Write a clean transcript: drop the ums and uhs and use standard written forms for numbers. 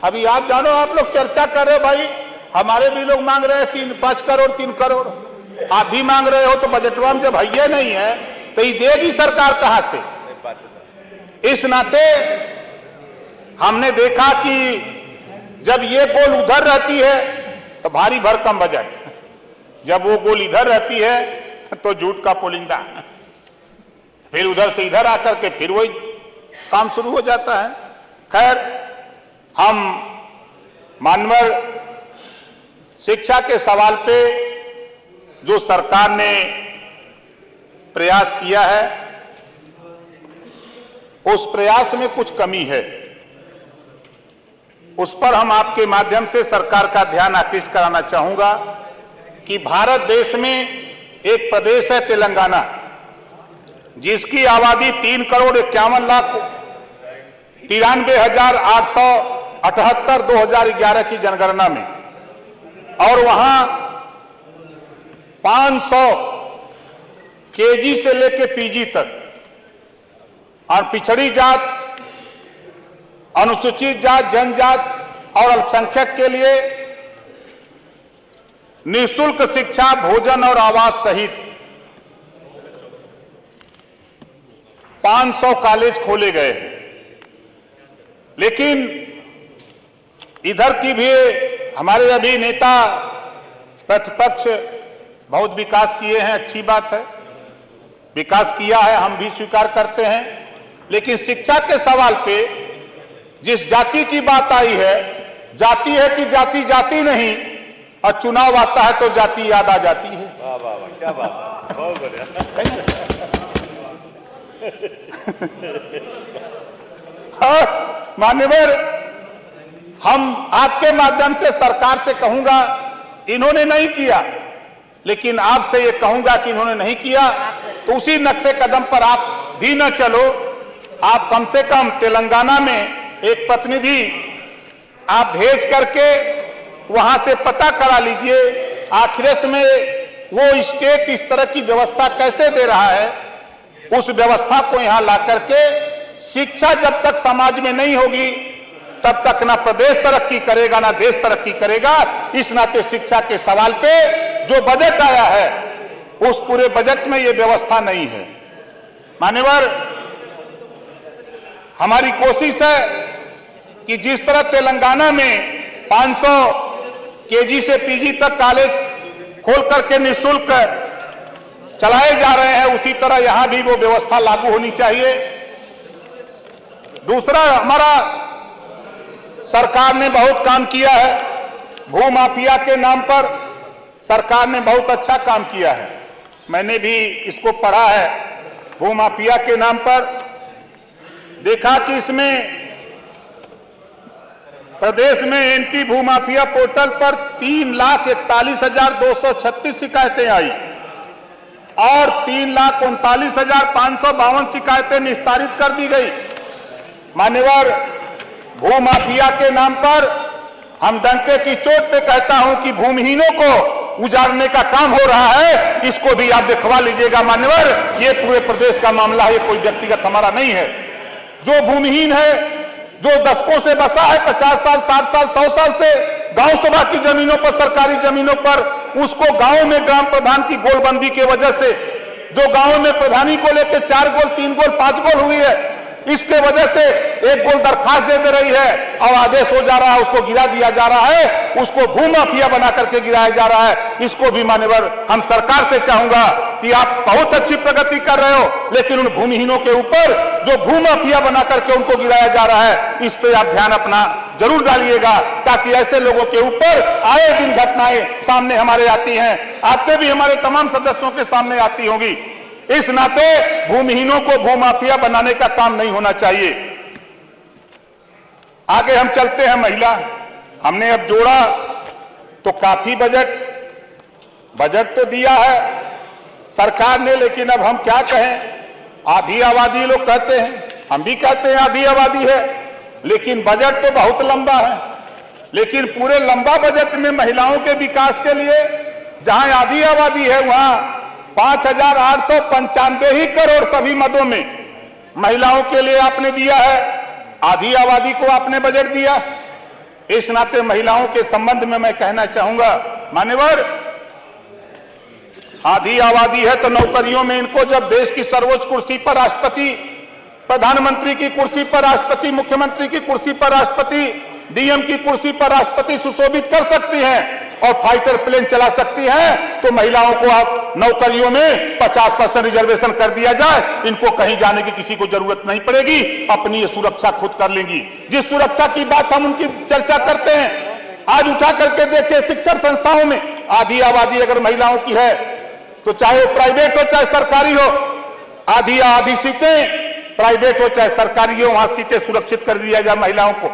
अभी आप जानो, आप लोग चर्चा कर रहे हो भाई, हमारे भी लोग मांग रहे हैं 5 करोड़ 3 करोड़, आप भी मांग रहे हो, तो बजटवा में जब भैया नहीं है तो ये देगी सरकार कहां से? इस नाते हमने देखा कि जब ये गोल उधर रहती है तो भारी भरकम बजट, जब वो गोल इधर रहती है तो झूठ का पुलिंदा, फिर उधर से इधर आकर के फिर वही काम शुरू हो जाता है। खैर, हम मानवर शिक्षा के सवाल पे जो सरकार ने प्रयास किया है, उस प्रयास में कुछ कमी है, उस पर हम आपके माध्यम से सरकार का ध्यान आकृष्ट कराना चाहूंगा कि भारत देश में एक प्रदेश है तेलंगाना, जिसकी आबादी 3 करोड़ 51 लाख 93,878 2011 की जनगणना में, और वहां 500 केजी से लेकर पीजी तक और पिछड़ी जात, अनुसूचित जात, जनजात और अल्पसंख्यक के लिए निःशुल्क शिक्षा, भोजन और आवास सहित 500 कॉलेज खोले गए। लेकिन इधर की भी हमारे अभी नेता प्रतिपक्ष बहुत विकास किए हैं, अच्छी बात है, विकास किया है, हम भी स्वीकार करते हैं। लेकिन शिक्षा के सवाल पे जिस जाति की बात आई है, जाति है कि जाति जाति नहीं, और चुनाव आता है तो जाति याद आ जाती है। वाह वाह वाह, क्या बात, बहुत बढ़िया। मान्यवर, हम आपके माध्यम से सरकार से कहूंगा, इन्होंने नहीं किया, लेकिन आपसे ये कहूंगा कि इन्होंने नहीं किया तो उसी नक्शे कदम पर आप भी न चलो। आप कम से कम तेलंगाना में एक प्रतिनिधि आप भेज करके वहां से पता करा लीजिए आखिर में वो स्टेट इस तरह की व्यवस्था कैसे दे रहा है। उस व्यवस्था को यहां ला करके शिक्षा जब तक समाज में नहीं होगी तब तक ना प्रदेश तरक्की करेगा ना देश तरक्की करेगा। इस नाते शिक्षा के सवाल पे जो बजट आया है उस पूरे बजट में ये व्यवस्था नहीं है। मान्यवर, हमारी कोशिश है कि जिस तरह तेलंगाना में 500 केजी से पीजी तक कॉलेज खोल करके निःशुल्क चलाए जा रहे हैं, उसी तरह यहां भी वो व्यवस्था लागू होनी चाहिए। दूसरा, हमारा सरकार ने बहुत काम किया है, भू माफिया के नाम पर सरकार ने बहुत अच्छा काम किया है। मैंने भी इसको पढ़ा है। भू माफिया के नाम पर देखा कि इसमें प्रदेश में एंटी भू माफिया पोर्टल पर 3,41,236 शिकायतें आई और 3,39,552 शिकायतें निस्तारित कर दी गई। मान्यवर, भू माफिया के नाम पर हम डंके की चोट पे कहता हूं कि भूमिहीनों को उजाड़ने का काम हो रहा है, इसको भी आप दिखवा लीजिएगा। मान्यवर, ये पूरे प्रदेश का मामला है, ये कोई व्यक्तिगत हमारा नहीं है। जो भूमिहीन है, जो दशकों से बसा है, 50 साल 60 साल 100 साल से गांव सभा की जमीनों पर, सरकारी जमीनों पर, उसको गांव में ग्राम प्रधान की गोलबंदी की वजह से, जो गांव में प्रधानी को लेकर 4 गोल 3 गोल 5 गोल हुई है, इसके वजह से 1 गोल दरखास्त दे रही है और आदेश हो जा रहा है, उसको गिरा दिया जा रहा है, उसको भू माफिया बना करके गिराया जा रहा है। इसको भी मान्यवर हम सरकार से चाहूंगा कि आप बहुत अच्छी प्रगति कर रहे हो, लेकिन उन भूमिहीनों के ऊपर जो भू माफिया बना करके उनको गिराया जा रहा है, इस पे आप ध्यान अपना जरूर डालिएगा, ताकि ऐसे लोगों के ऊपर आए दिन घटनाएं सामने हमारे आती हैं, आपके भी हमारे तमाम सदस्यों के सामने आती होंगी। इस नाते भूमिहीनों को भूमाफिया बनाने का काम नहीं होना चाहिए। आगे हम चलते हैं। महिला हमने अब जोड़ा तो काफी बजट तो दिया है सरकार ने, लेकिन अब हम क्या कहें, आधी आबादी लोग कहते हैं, हम भी कहते हैं आधी आबादी है, लेकिन बजट तो बहुत लंबा है। लेकिन पूरे लंबा बजट में महिलाओं के विकास के लिए जहां आधी आबादी है वहां 5,895 ही करोड़ सभी मदों में महिलाओं के लिए आपने दिया है। आधी आबादी को आपने बजट दिया, इस नाते महिलाओं के संबंध में मैं कहना चाहूंगा, मान्यवर, आधी आबादी है तो नौकरियों में इनको जब देश की सर्वोच्च कुर्सी पर राष्ट्रपति, प्रधानमंत्री की कुर्सी पर राष्ट्रपति, मुख्यमंत्री की कुर्सी पर राष्ट्रपति, डीएम की कुर्सी पर राष्ट्रपति सुशोभित कर सकती हैं और फाइटर प्लेन चला सकती हैं, तो महिलाओं को आप नौकरियों में 50% रिजर्वेशन कर दिया जाए, इनको कहीं जाने की किसी को जरूरत नहीं पड़ेगी, अपनी ये सुरक्षा खुद कर लेंगी। जिस सुरक्षा की बात हम उनकी चर्चा करते हैं, आज उठा करके देखिए शिक्षण संस्थाओं में आधी आबादी अगर महिलाओं की है तो चाहे वो प्राइवेट हो चाहे सरकारी हो, आधी सीटें प्राइवेट हो चाहे सरकारी हो, वहां सीटें सुरक्षित कर दिया जाए महिलाओं को।